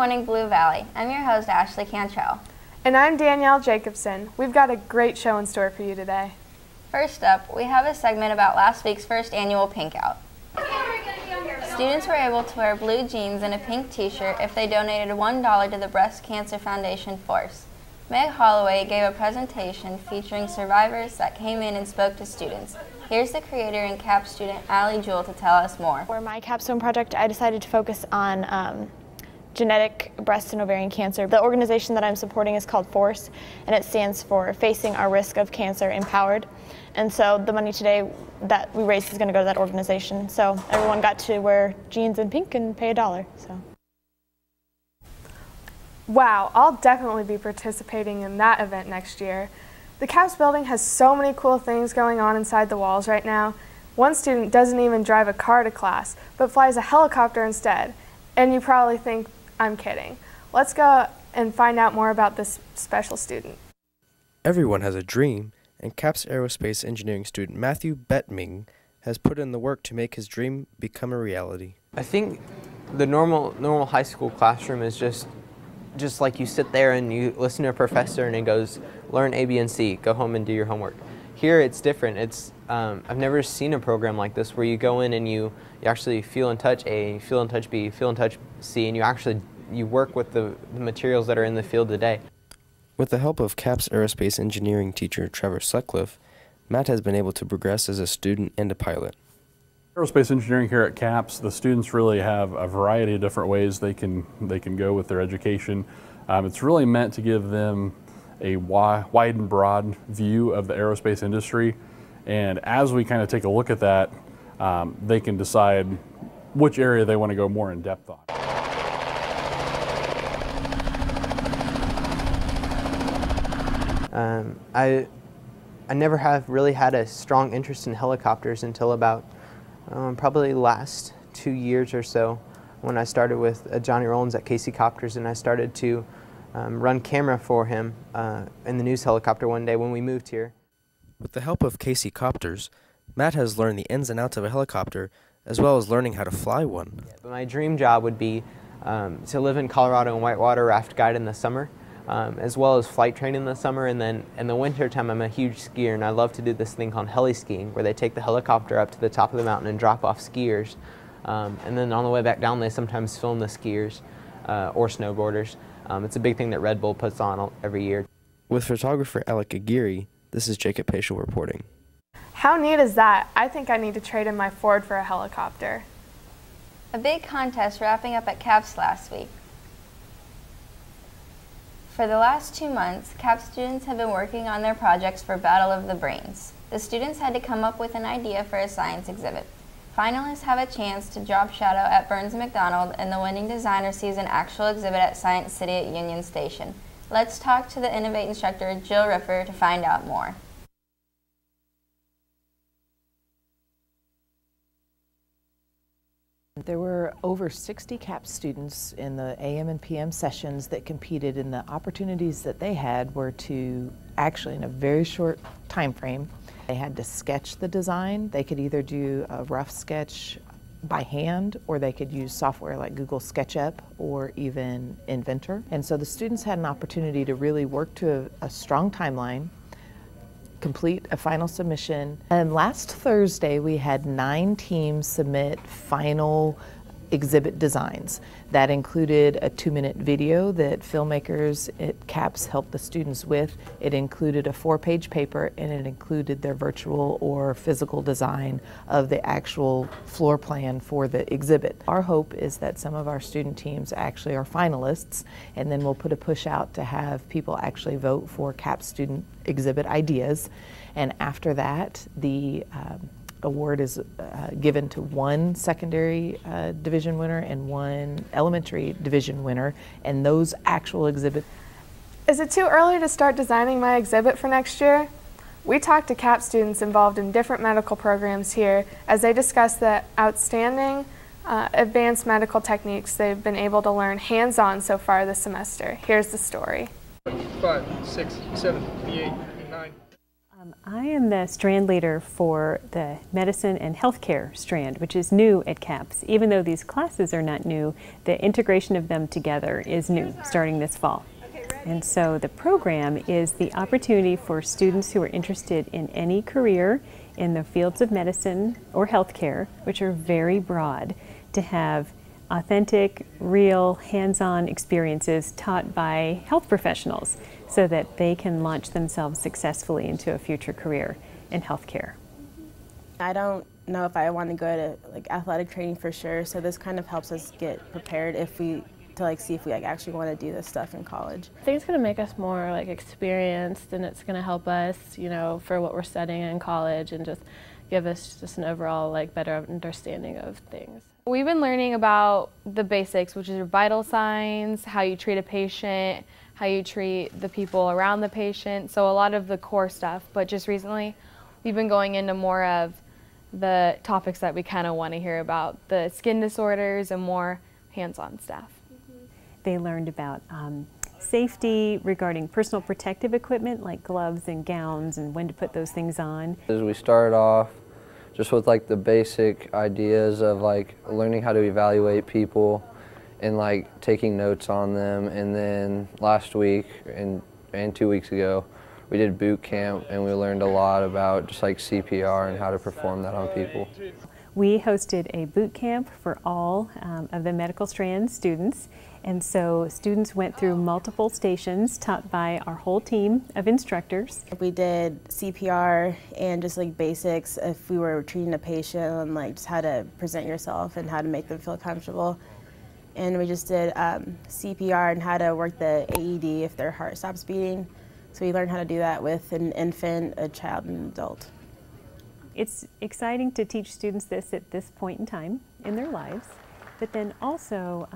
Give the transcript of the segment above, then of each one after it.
Morning Blue Valley. I'm your host, Ashley Cantrell. And I'm Danielle Jacobson. We've got a great show in store for you today. First up, we have a segment about last week's first annual Pink Out. Students were able to wear blue jeans and a pink t-shirt if they donated $1 to the Breast Cancer Foundation Force. Meg Holloway gave a presentation featuring survivors that came in and spoke to students. Here's the creator and CAP student, Allie Jewell, to tell us more. For my capstone project, I decided to focus on genetic breast and ovarian cancer. The organization that I'm supporting is called FORCE, and it stands for Facing Our Risk of Cancer Empowered. And so the money today that we raised is going to go to that organization. So everyone got to wear jeans and pink and pay $1. So. Wow, I'll definitely be participating in that event next year. The CAPS building has so many cool things going on inside the walls right now. One student doesn't even drive a car to class, but flies a helicopter instead. And you probably think I'm kidding. Let's go and find out more about this special student. Everyone has a dream, and CAPS aerospace engineering student Matthew Bettming has put in the work to make his dream become a reality. I think the normal high school classroom is just like you sit there and you listen to a professor and it goes, learn A, B, and C, go home and do your homework. Here it's different. It's I've never seen a program like this where you go in and you actually feel and touch A, feel and touch B, feel and touch C, and you work with the materials that are in the field today. With the help of CAPS aerospace engineering teacher Trevor Sutcliffe, Matt has been able to progress as a student and a pilot. Aerospace engineering here at CAPS, the students really have a variety of different ways they can go with their education. It's really meant to give them a wide and broad view of the aerospace industry, and as we kind of take a look at that, they can decide which area they want to go more in depth on. I never have really had a strong interest in helicopters until about probably the last 2 years or so, when I started with Johnny Rollins at Casey Copters, and I started to run camera for him in the news helicopter one day when we moved here. With the help of Casey Copters, Matt has learned the ins and outs of a helicopter, as well as learning how to fly one. Yeah, but my dream job would be to live in Colorado and whitewater raft guide in the summer, as well as flight train in the summer, and then in the winter time I'm a huge skier and I love to do this thing called heli skiing, where they take the helicopter up to the top of the mountain and drop off skiers, and then on the way back down they sometimes film the skiers or snowboarders. It's a big thing that Red Bull puts on every year. With photographer Alec Aguirre, this is Jacob Paschal reporting. How neat is that? I think I need to trade in my Ford for a helicopter. A big contest wrapping up at CAPS last week. For the last 2 months, CAPS students have been working on their projects for Battle of the Brains. The students had to come up with an idea for a science exhibit. Finalists have a chance to drop shadow at Burns & McDonald, and the winning design receives an actual exhibit at Science City at Union Station. Let's talk to the Innovate instructor, Jill Riffer, to find out more. There were over 60 CAPS students in the AM and PM sessions that competed, and the opportunities that they had were to actually, in a very short time frame, they had to sketch the design. They could either do a rough sketch by hand, or they could use software like Google SketchUp or even Inventor. And so the students had an opportunity to really work to a strong timeline, complete a final submission. And last Thursday we had 9 teams submit final exhibit designs. That included a 2-minute video that filmmakers at CAPS helped the students with. It included a 4-page paper, and it included their virtual or physical design of the actual floor plan for the exhibit. Our hope is that some of our student teams actually are finalists, and then we'll put a push out to have people actually vote for CAPS student exhibit ideas. And after that, the award is given to 1 secondary division winner and 1 elementary division winner, and those actual exhibits. Is it too early to start designing my exhibit for next year? We talked to CAP students involved in different medical programs here as they discuss the outstanding advanced medical techniques they've been able to learn hands-on so far this semester. Here's the story. 5, 6, 7, 8, 9. I am the strand leader for the medicine and healthcare strand, which is new at CAPS. Even though these classes are not new, the integration of them together is new starting this fall. And so the program is the opportunity for students who are interested in any career in the fields of medicine or healthcare, which are very broad, to have authentic, real, hands-on experiences taught by health professionals so that they can launch themselves successfully into a future career in healthcare. I don't know if I want to go to athletic training for sure, so this kind of helps us get prepared to see if we actually want to do this stuff in college. I think it's going to make us more experienced, and it's going to help us, for what we're studying in college, and just give us just an overall better understanding of things. We've been learning about the basics, which is your vital signs, how you treat a patient, how you treat the people around the patient, so a lot of the core stuff. But just recently, we've been going into more of the topics that we kind of want to hear about, the skin disorders and more hands-on stuff. They learned about safety regarding personal protective equipment like gloves and gowns and when to put those things on. As we started off just with the basic ideas of learning how to evaluate people and taking notes on them, and then last week and 2 weeks ago we did boot camp and we learned a lot about just CPR and how to perform that on people. We hosted a boot camp for all of the medical strand students, and so students went through multiple stations taught by our whole team of instructors. We did CPR and just basics if we were treating a patient, and just how to present yourself and how to make them feel comfortable. And we just did CPR and how to work the AED if their heart stops beating. So we learned how to do that with an infant, a child, and an adult. It's exciting to teach students this at this point in time in their lives, but then also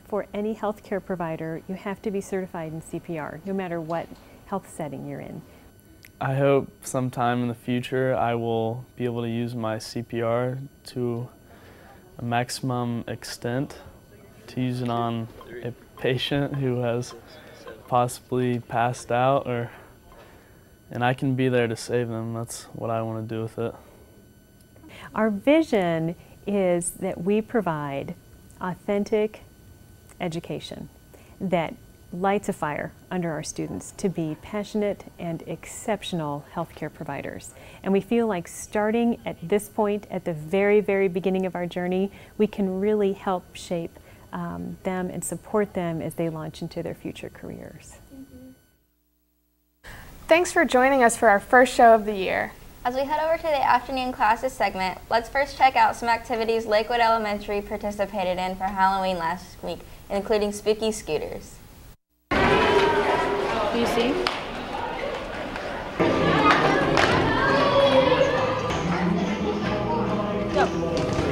for any healthcare provider, you have to be certified in CPR, no matter what health setting you're in. I hope sometime in the future I will be able to use my CPR to a maximum extent, to use it on a patient who has possibly passed out, and I can be there to save them. That's what I want to do with it. Our vision is that we provide authentic education that lights a fire under our students to be passionate and exceptional healthcare providers. And we feel like starting at this point, at the very, very beginning of our journey, we can really help shape them and support them as they launch into their future careers. Thanks for joining us for our first show of the year. As we head over to the afternoon classes segment, let's first check out some activities Lakewood Elementary participated in for Halloween last week, including spooky scooters. Do you see?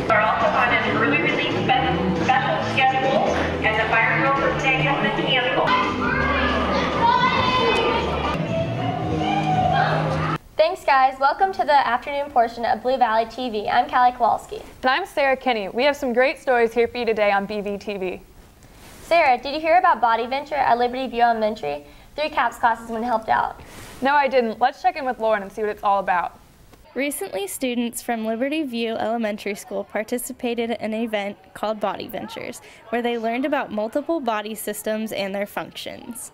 Are also on an early release special schedule, and the fire drill for today has been canceled. Thanks guys, welcome to the afternoon portion of Blue Valley TV. I'm Callie Kowalski. And I'm Sarah Kinney. We have some great stories here for you today on BVTV. Sarah, did you hear about Body Venture at Liberty View Elementary? 3 CAPS classes when helped out. No, I didn't. Let's check in with Lauren and see what it's all about. Recently, students from Liberty View Elementary School participated in an event called Body Ventures, where they learned about multiple body systems and their functions.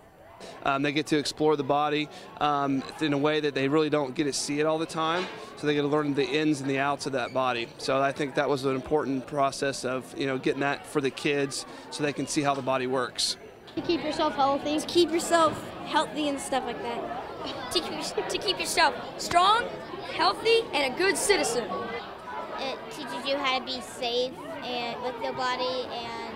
They get to explore the body in a way that they really don't get to see it all the time, so they get to learn the ins and the outs of that body. So I think that was an important process of getting that for the kids so they can see how the body works. To keep yourself healthy. To keep yourself healthy and stuff like that. To keep yourself strong, healthy, and a good citizen. It teaches you how to be safe with your body, and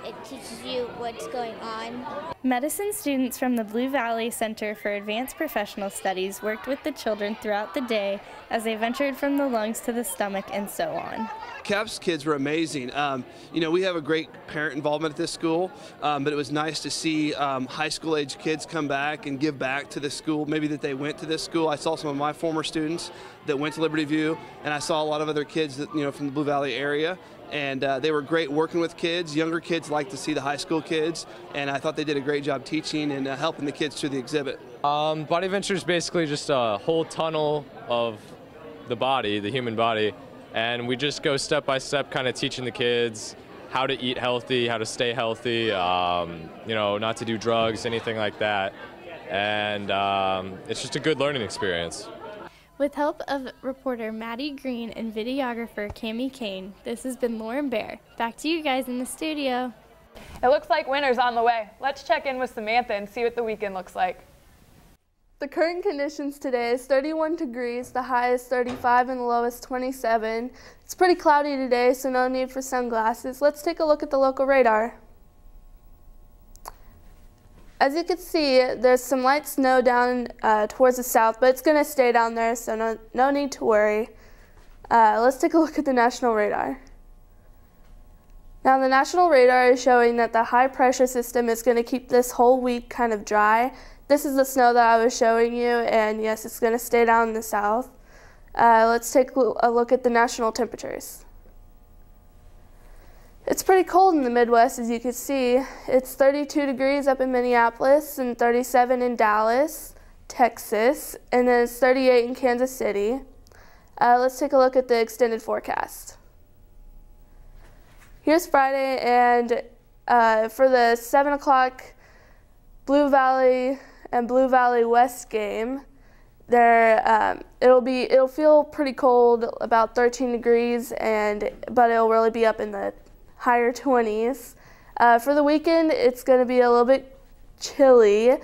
it teaches you what's going on. Medicine students from the Blue Valley Center for Advanced Professional Studies worked with the children throughout the day as they ventured from the lungs to the stomach and so on. CAPS kids were amazing. We have a great parent involvement at this school, but it was nice to see high school age kids come back and give back to the school, maybe that they went to this school. I saw some of my former students that went to Liberty View, and I saw a lot of other kids that, from the Blue Valley area. And they were great working with kids. Younger kids like to see the high school kids, and I thought they did a great great job teaching and helping the kids through the exhibit. Body Venture is basically just a whole tunnel of the body, the human body, and we just go step by step kind of teaching the kids how to eat healthy, how to stay healthy, you know, not to do drugs, anything like that. And it's just a good learning experience. With help of reporter Maddie Green and videographer Cami Kane, this has been Lauren Bear. Back to you guys in the studio. It looks like winter's on the way. Let's check in with Samantha and see what the weekend looks like. The current conditions today is 31 degrees, the high is 35 and the low is 27. It's pretty cloudy today, so no need for sunglasses. Let's take a look at the local radar. As you can see, there's some light snow down towards the south, but it's going to stay down there, so no need to worry. Let's take a look at the national radar. Now the national radar is showing that the high pressure system is going to keep this whole week kind of dry. This is the snow that I was showing you, and yes, it's going to stay down in the south. Let's take a look at the national temperatures. It's pretty cold in the Midwest, as you can see. It's 32 degrees up in Minneapolis and 37 in Dallas, Texas, and then it's 38 in Kansas City. Let's take a look at the extended forecast. Here's Friday, and for the 7 o'clock Blue Valley and Blue Valley West game, it'll feel pretty cold, about 13 degrees, but it'll really be up in the higher 20s. For the weekend, it's going to be a little bit chilly.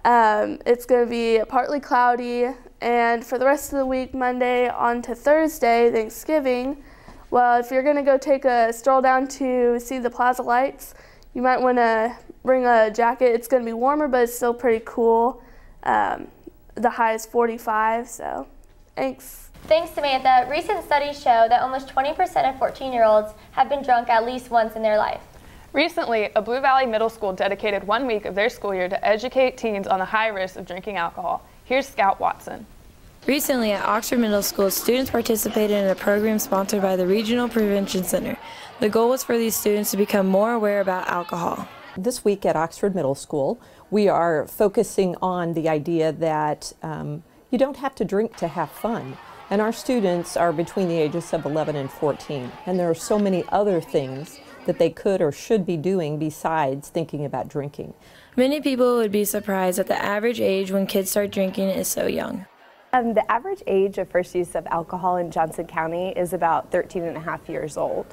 It's going to be partly cloudy, and for the rest of the week, Monday on to Thursday, Thanksgiving, well, if you're going to go take a stroll down to see the Plaza Lights, you might want to bring a jacket. It's going to be warmer, but it's still pretty cool. The high is 45, so thanks. Thanks, Samantha. Recent studies show that almost 20% of 14-year-olds have been drunk at least once in their life. Recently, a Blue Valley Middle School dedicated 1 week of their school year to educate teens on the high risk of drinking alcohol. Here's Scout Watson. Recently at Oxford Middle School, students participated in a program sponsored by the Regional Prevention Center. The goal was for these students to become more aware about alcohol. This week at Oxford Middle School, we are focusing on the idea that you don't have to drink to have fun. And our students are between the ages of 11 and 14. And there are so many other things that they could or should be doing besides thinking about drinking. Many people would be surprised that the average age when kids start drinking is so young. The average age of first use of alcohol in Johnson County is about 13.5 years old.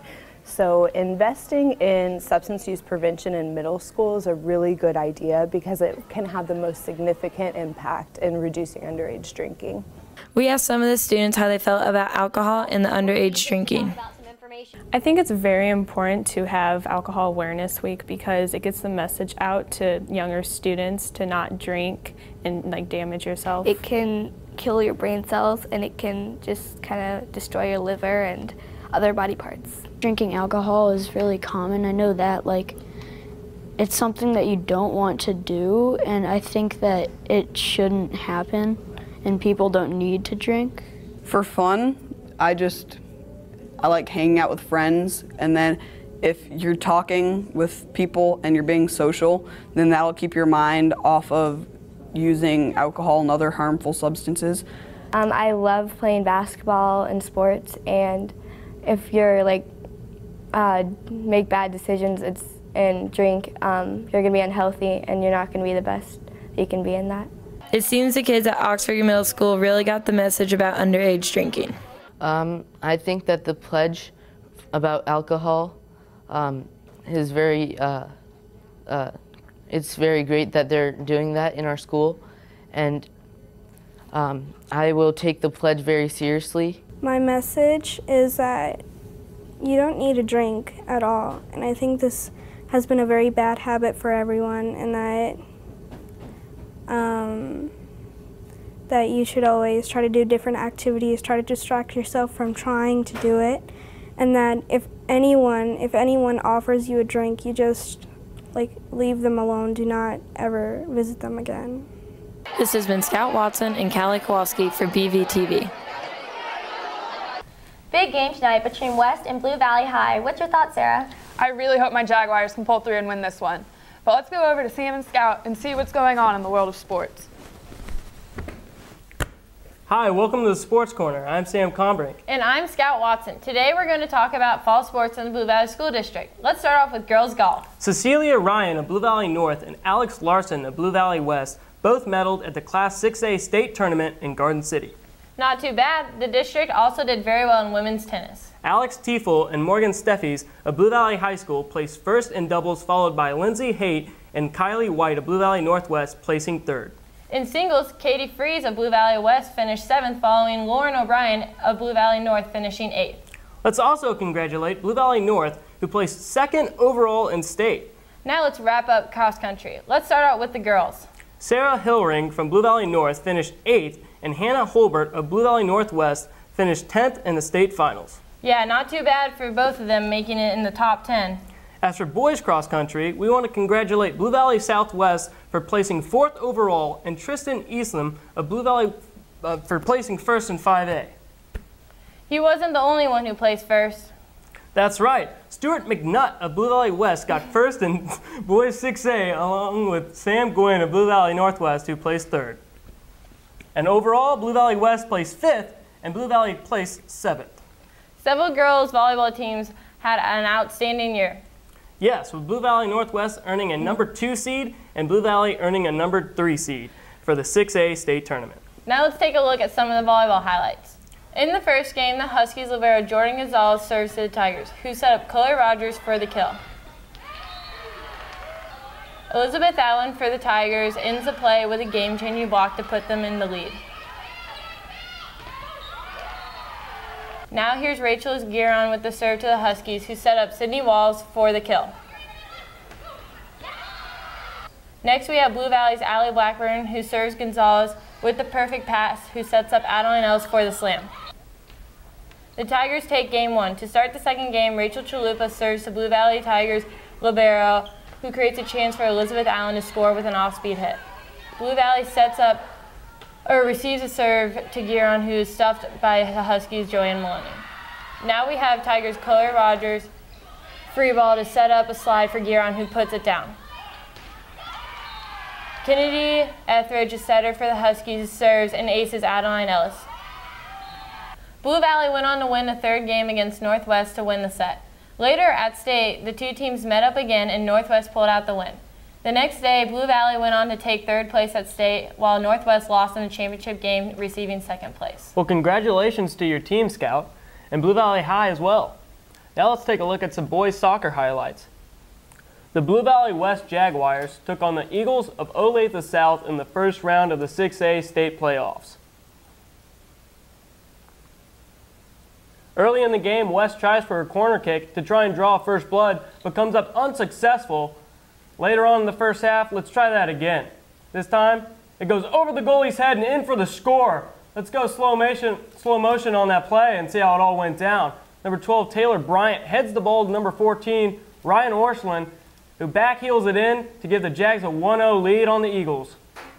So investing in substance use prevention in middle school is a really good idea because it can have the most significant impact in reducing underage drinking. We asked some of the students how they felt about alcohol and the underage drinking. I think it's very important to have Alcohol Awareness Week because it gets the message out to younger students to not drink and damage yourself. It can kill your brain cells and it can just kind of destroy your liver and other body parts. Drinking alcohol is really common. I know that it's something that you don't want to do, and I think that it shouldn't happen and people don't need to drink. For fun, I like hanging out with friends, and then if you're talking with people and you're being social, then that'll keep your mind off of using alcohol and other harmful substances. I love playing basketball and sports, and if you're make bad decisions and drink, you're gonna be unhealthy and you're not gonna be the best that you can be in that. It seems the kids at Oxford Middle School really got the message about underage drinking. I think that the pledge about alcohol is it's very great that they're doing that in our school, and I will take the pledge very seriously. My message is that you don't need to drink at all, and I think this has been a very bad habit for everyone, and that you should always try to do different activities, try to distract yourself from trying to do it, and that if anyone offers you a drink, you just leave them alone. Do not ever visit them again. This has been Scout Watson and Callie Kowalski for BVTV. Big game tonight between West and Blue Valley High. What's your thoughts, Sarah? I really hope my Jaguars can pull through and win this one. But let's go over to Sam and Scout and see what's going on in the world of sports. Hi, welcome to the Sports Corner. I'm Sam Combrink. And I'm Scout Watson. Today we're going to talk about fall sports in the Blue Valley School District. Let's start off with girls golf. Cecilia Ryan of Blue Valley North and Alex Larson of Blue Valley West both medaled at the Class 6A state tournament in Garden City. Not too bad. The district also did very well in women's tennis. Alex Tiefel and Morgan Steffies of Blue Valley High School placed first in doubles, followed by Lindsay Haight and Kylie White of Blue Valley Northwest placing third. In singles, Katie Fries of Blue Valley West finished 7th, following Lauren O'Brien of Blue Valley North finishing 8th. Let's also congratulate Blue Valley North, who placed 2nd overall in state. Now let's wrap up cross country. Let's start out with the girls. Sarah Hillring from Blue Valley North finished 8th, and Hannah Holbert of Blue Valley Northwest finished 10th in the state finals. Yeah, not too bad for both of them making it in the top 10. As for boys cross country, we want to congratulate Blue Valley Southwest for placing 4th overall and Tristan Eastlam of Blue Valley for placing 1st in 5A. He wasn't the only one who placed first. That's right. Stuart McNutt of Blue Valley West got 1st in boys 6A, along with Sam Gwynn of Blue Valley Northwest, who placed 3rd. And overall, Blue Valley West placed 5th and Blue Valley placed 7th. Several girls volleyball teams had an outstanding year. Yes, with Blue Valley Northwest earning a number 2 seed and Blue Valley earning a number 3 seed for the 6A state tournament. Now let's take a look at some of the volleyball highlights. In the first game, the Huskies libero Jordan Gonzalez serves to the Tigers, who set up Chloe Rogers for the kill. Elizabeth Allen for the Tigers ends the play with a game-changing block to put them in the lead. Now here's Rachel Giron with the serve to the Huskies, who set up Sydney Walls for the kill. Next we have Blue Valley's Allie Blackburn, who serves Gonzalez with the perfect pass, who sets up Adeline Ellis for the slam. The Tigers take game 1. To start the second game, Rachel Chalupa serves to Blue Valley Tigers libero, who creates a chance for Elizabeth Allen to score with an off-speed hit. Blue Valley receives a serve to Giron, who is stuffed by the Huskies' Joanne Maloney. Now we have Tigers' Chloe Rogers free ball to set up a slide for Giron, who puts it down. Kennedy Etheridge, a setter for the Huskies, serves and aces Adeline Ellis. Blue Valley went on to win the third game against Northwest to win the set. Later at state, the two teams met up again and Northwest pulled out the win. The next day, Blue Valley went on to take 3rd place at state, while Northwest lost in the championship game, receiving 2nd place. Well, congratulations to your team, Scout, and Blue Valley High as well. Now let's take a look at some boys soccer highlights. The Blue Valley West Jaguars took on the Eagles of Olathe South in the first round of the 6A state playoffs. Early in the game, West tries for a corner kick to try and draw first blood, but comes up unsuccessful. Later on in the first half, let's try that again. This time, it goes over the goalie's head and in for the score. Let's go slow motion on that play and see how it all went down. Number 12, Taylor Bryant, heads the ball to number 14, Ryan Orschlin, who backheels it in to give the Jags a 1-0 lead on the Eagles.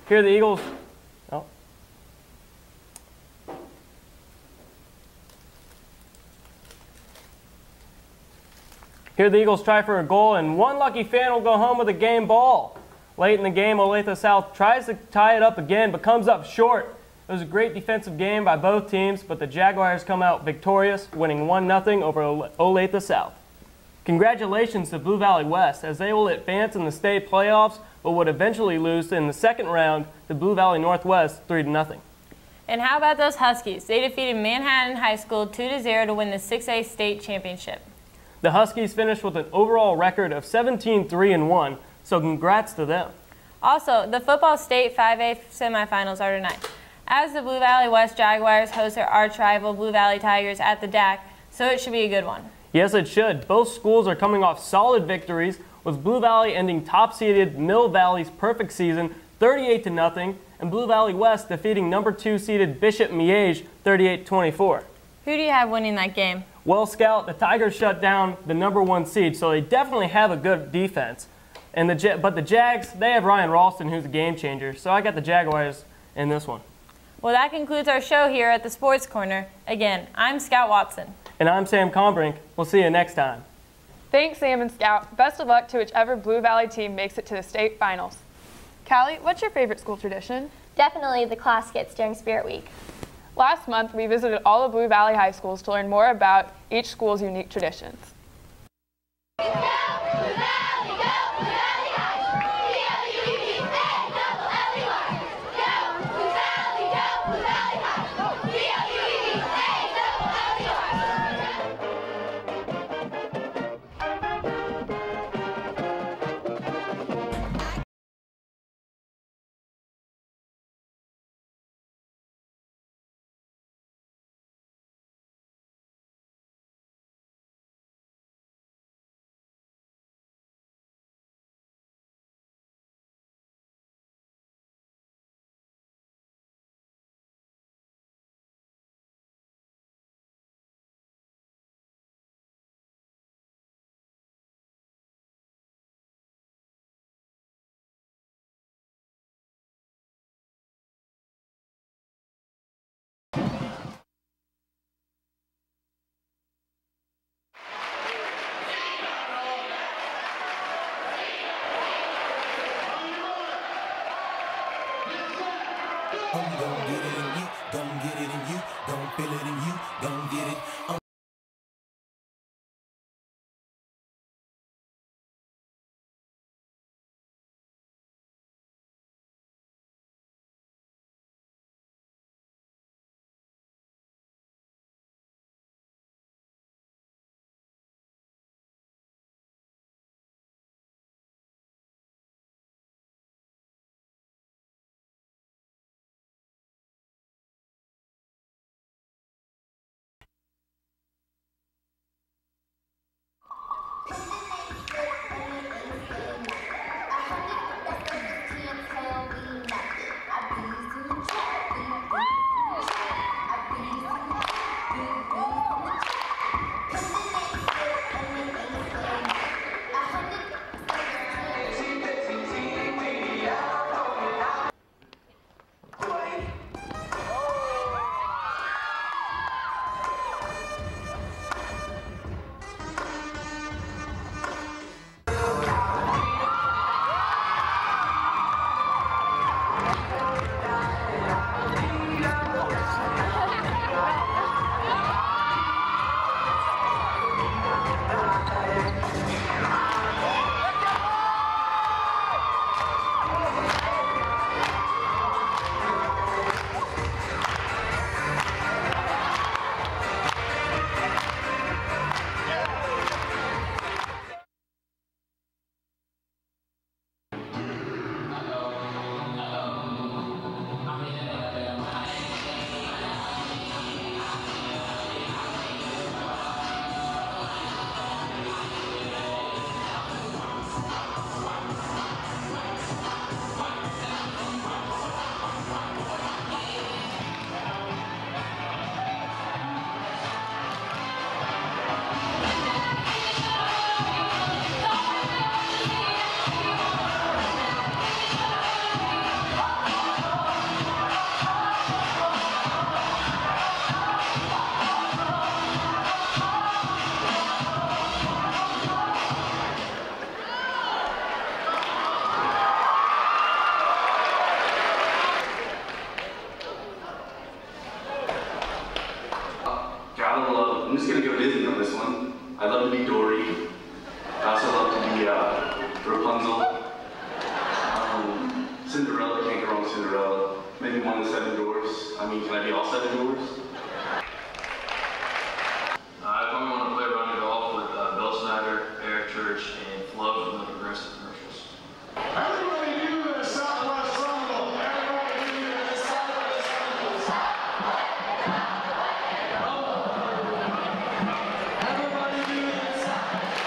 Here the Eagles... Oh. Here the Eagles try for a goal, and one lucky fan will go home with a game ball. Late in the game, Olathe South tries to tie it up again, but comes up short. It was a great defensive game by both teams, but the Jaguars come out victorious, winning 1-0 over Olathe South. Congratulations to Blue Valley West, as they will advance in the state playoffs, but would eventually lose in the second round to Blue Valley Northwest 3-0. And how about those Huskies? They defeated Manhattan High School 2-0 to win the 6A state championship. The Huskies finished with an overall record of 17-3-1, so congrats to them. Also, the football state 5A semifinals are tonight, as the Blue Valley West Jaguars host their arch rival Blue Valley Tigers at the DAC, so it should be a good one. Yes, it should. Both schools are coming off solid victories, with Blue Valley ending top-seeded Mill Valley's perfect season 38-0, and Blue Valley West defeating number 2-seeded Bishop Miege 38-24. Who do you have winning that game? Well, Scout, the Tigers shut down the number 1 seed, so they definitely have a good defense. But the Jags, they have Ryan Ralston, who's a game changer, so I got the Jaguars in this one. Well, that concludes our show here at the Sports Corner. Again, I'm Scout Watson. And I'm Sam Combrink. We'll see you next time. Thanks, Sam and Scout. Best of luck to whichever Blue Valley team makes it to the state finals. Callie, what's your favorite school tradition? Definitely the class skits during Spirit Week. Last month, we visited all of Blue Valley high schools to learn more about each school's unique traditions. Gon' get it in you, gon' get it in you, gon' feel it in you, gon' get it. I'm just gonna go Disney on this one. I love to be Dory. I also love to be Rapunzel. Cinderella, can't go wrong with Cinderella. Maybe one of the 7 doors. I mean, can I be all 7 doors? I probably want to play running golf with Bill Snyder, Eric Church, and Flo from the Progressive commercials. Everybody do the Southwest Rumble. Everybody do the Southwest Rumble. Everybody do the Southwest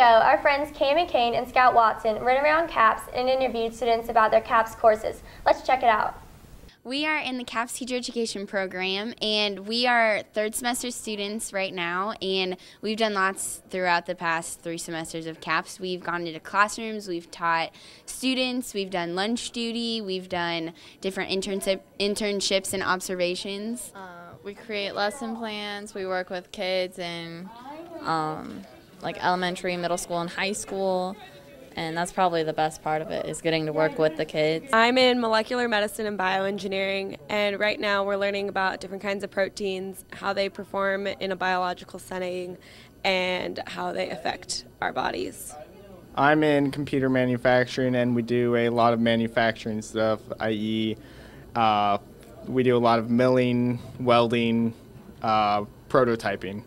ago, our friends Cam and Kane and Scout Watson ran around CAPS and interviewed students about their CAPS courses. Let's check it out. We are in the CAPS Teacher Education Program, and we are third semester students right now, and we've done lots throughout the past 3 semesters of CAPS. We've gone into classrooms, we've taught students, we've done lunch duty, we've done different internships and observations. We create lesson plans, we work with kids in like elementary, middle school, and high school. And that's probably the best part of it, is getting to work with the kids. I'm in molecular medicine and bioengineering, and right now we're learning about different kinds of proteins, how they perform in a biological setting, and how they affect our bodies. I'm in computer manufacturing, and we do a lot of manufacturing stuff, i.e. we do a lot of milling, welding, prototyping.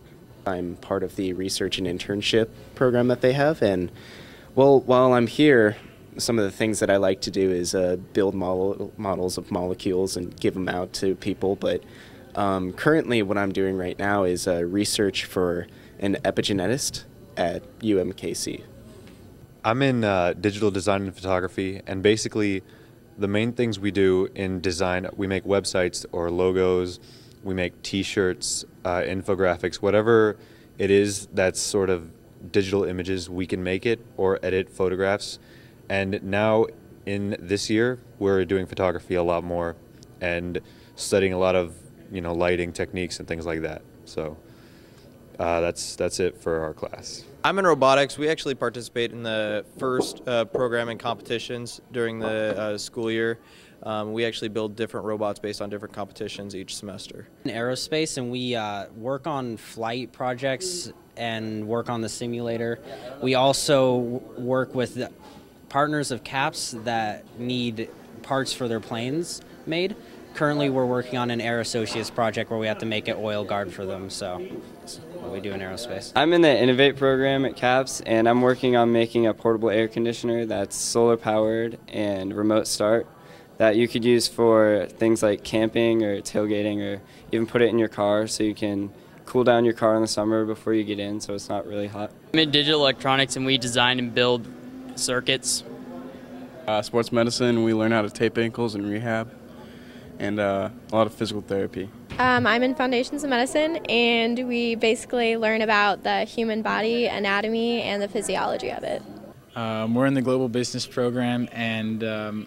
I'm part of the research and internship program that they have, and well, while I'm here, some of the things that I like to do is build models of molecules and give them out to people. But currently what I'm doing right now is research for an epigenetist at UMKC. I'm in digital design and photography, and basically the main things we do in design, we make websites or logos, we make t-shirts, infographics, whatever it is that's sort of digital images, we can make it or edit photographs. And now in this year we're doing photography a lot more and studying a lot of lighting techniques and things like that. So that's it for our class. I'm in robotics. We actually participate in the first programming competitions during the school year. We actually build different robots based on different competitions each semester. In aerospace, and we work on flight projects and work on the simulator. We also work with the partners of CAPS that need parts for their planes made. Currently, we're working on an Air Associates project where we have to make an oil guard for them, so that's what we do in aerospace. I'm in the Innovate program at CAPS, and I'm working on making a portable air conditioner that's solar powered and remote start that you could use for things like camping or tailgating, or even put it in your car so you can cool down your car in the summer before you get in so it's not really hot. I'm in digital electronics, and we design and build circuits. Sports medicine, we learn how to tape ankles and rehab, and a lot of physical therapy. I'm in Foundations of Medicine, and we basically learn about the human body, anatomy, and the physiology of it. We're in the Global Business program, and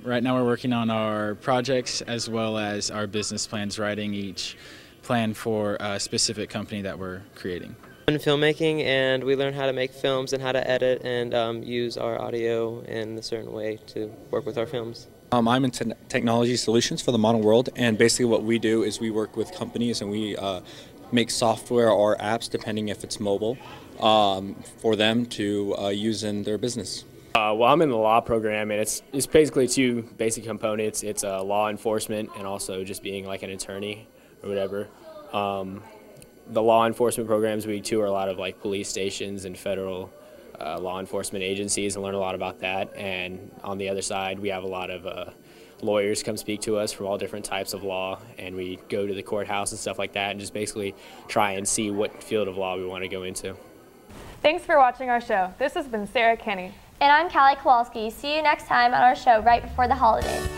right now we're working on our projects as well as our business plans, writing each plan for a specific company that we're creating. In filmmaking, and we learn how to make films and how to edit and use our audio in a certain way to work with our films. I'm in technology solutions for the modern world, and basically what we do is we work with companies and we make software or apps, depending if it's mobile, for them to use in their business. Well, I'm in the law program, and it's basically 2 basic components. It's law enforcement and also just being like an attorney or whatever. The law enforcement programs, we tour a lot of like police stations and federal law enforcement agencies and learn a lot about that. And on the other side, we have a lot of lawyers come speak to us from all different types of law, and we go to the courthouse and stuff like that and just basically try and see what field of law we want to go into. Thanks for watching our show. This has been Sarah Kenny. And I'm Callie Kowalski. See you next time on our show right before the holidays.